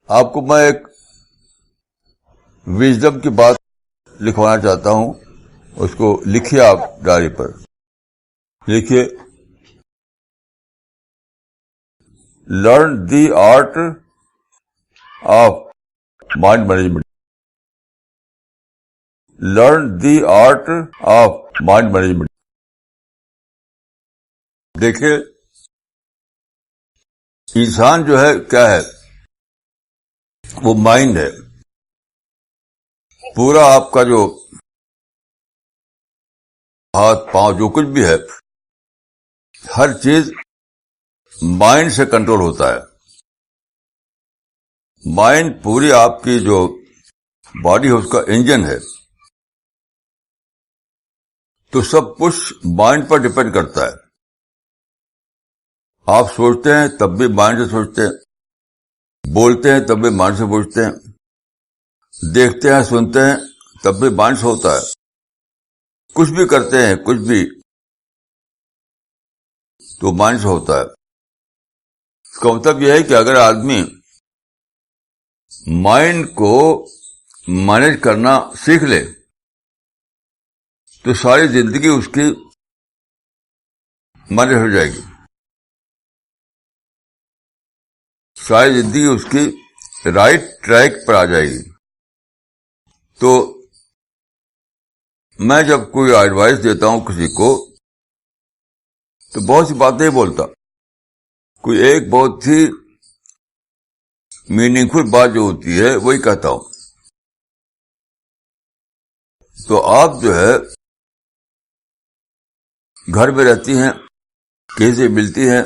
آپ کو میں ایک وژڈم کی بات لکھوانا چاہتا ہوں. اس کو لکھیے آپ ڈائری پر. لکھیے learn the art of mind management. Learn the art of mind management. دیکھیے انسان جو ہے کیا ہے، وہ مائنڈ ہے. پورا آپ کا جو ہاتھ پاؤں جو کچھ بھی ہے، ہر چیز مائنڈ سے کنٹرول ہوتا ہے. مائنڈ پوری آپ کی جو باڈی ہے اس کا انجن ہے. تو سب کچھ مائنڈ پر ڈپینڈ کرتا ہے. آپ سوچتے ہیں تب بھی مائنڈ سے سوچتے ہیں، بولتے ہیں تب بھی مائنڈ سے بولتے ہیں، دیکھتے ہیں سنتے ہیں تب بھی مائنڈ سے ہوتا ہے. کچھ بھی کرتے ہیں، کچھ بھی تو مائنڈ سے ہوتا ہے. اس کا مطلب یہ ہے کہ اگر آدمی مائنڈ کو مینج کرنا سیکھ لے تو ساری زندگی اس کی مینج ہو جائے گی. ساری زندگی اس کی رائٹ ٹریک پر آ جائے گی. تو میں جب کوئی ایڈوائس دیتا ہوں کسی کو تو بہت سی باتیں بولتا. کوئی ایک بہت ہی میننگ فل بات جو ہوتی ہے وہی کہتا ہوں. تو آپ جو ہے گھر میں رہتی ہیں، کسی سے ملتی ہیں،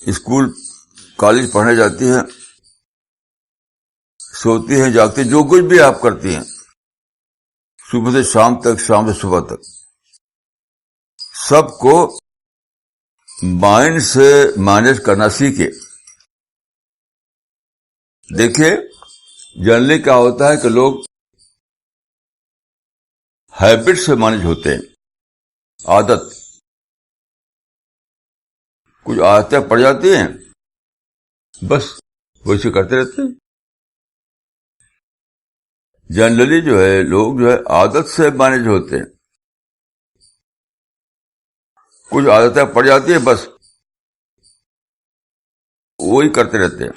اسکول کالج پڑھنے جاتی ہیں، سوتی ہیں جاگتی ہیں، جو کچھ بھی آپ کرتی ہیں صبح سے شام تک، شام سے صبح تک، سب کو مائنڈ سے مینج کرنا سیکھے. دیکھیے جنرلی کیا ہوتا ہے کہ لوگ ہیبٹ سے مینج ہوتے ہیں. عادت، کچھ عادتیں پڑ جاتی ہیں، بس ویسے کرتے رہتے ہیں. جنرلی جو ہے لوگ جو ہے عادت سے مینج ہوتے ہیں. کچھ عادتیں پڑ جاتی ہیں، بس وہی کرتے رہتے ہیں.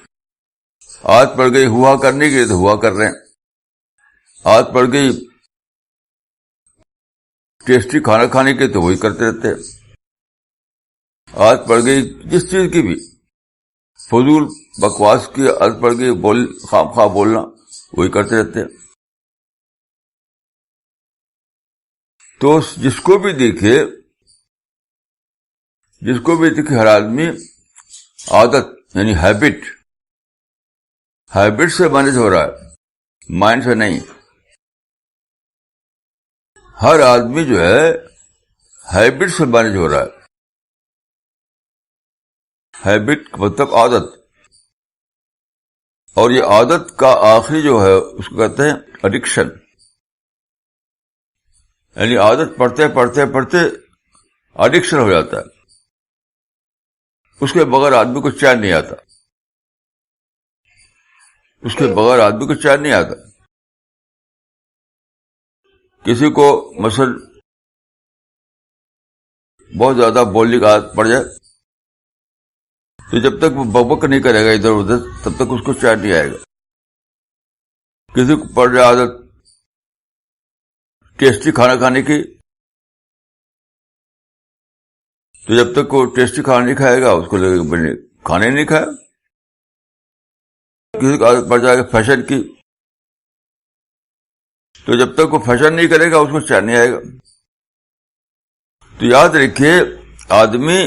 عادت پڑ گئی ہوا کرنے کی تو ہوا کر رہے ہیں. عادت پڑ گئی ٹیسٹی کھانا کھانے کی تو وہی کرتے رہتے ہیں. عادت پڑ گئی جس چیز کی بھی، فضول بکواس کی عادت پڑ گئی، خواہ بولنا، وہی کرتے رہتے ہیں. تو جس کو بھی دیکھے ہر آدمی عادت یعنی ہیبٹ سے مینج ہو رہا ہے، مائنڈ سے نہیں. ہر آدمی جو ہے ہیبٹ سے مینج ہو رہا ہے. ہیبٹ مطلب عادت. اور یہ عادت کا آخری جو ہے اس کو کہتے ہیں ایڈکشن. یعنی عادت پڑھتے ایڈکشن ہو جاتا ہے. اس کے بغیر آدمی کو چین نہیں آتا. کسی کو مثلا بہت زیادہ بولنے کی عادت پڑ جائے تو جب تک وہ بک نہیں کرے گا ادھر ادھر تب تک اس کو چین نہیں آئے گا. کسی کو پڑ جائے عادت ٹیسٹی کھانا کھانے کی تو جب تک وہ ٹیسٹی کھانا نہیں کھائے گا اس کو لگے گا کھانے نہیں کھایا. کسی کو عادت پڑ جائے گا فیشن کی تو جب تک وہ فیشن نہیں کرے گا اس کو چین نہیں آئے گا. تو یاد رکھیے آدمی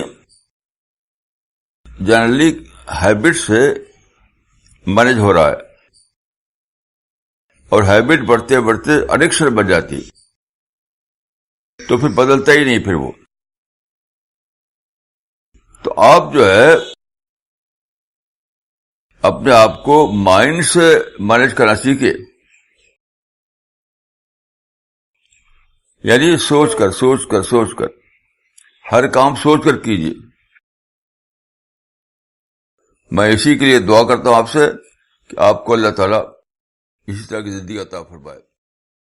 جنرلی ہیبٹ سے مینج ہو رہا ہے اور ہیبٹ بڑھتے بڑھتے ایڈکشن بن جاتی تو پھر بدلتا ہی نہیں. پھر وہ تو آپ جو ہے اپنے آپ کو مائنڈ سے مینج کرنا سیکھے. یعنی سوچ کر ہر کام سوچ کر کیجیے. میں اسی کے لیے دعا کرتا ہوں آپ سے کہ آپ کو اللہ تعالیٰ اسی طرح کی زندگی عطا فرمائے.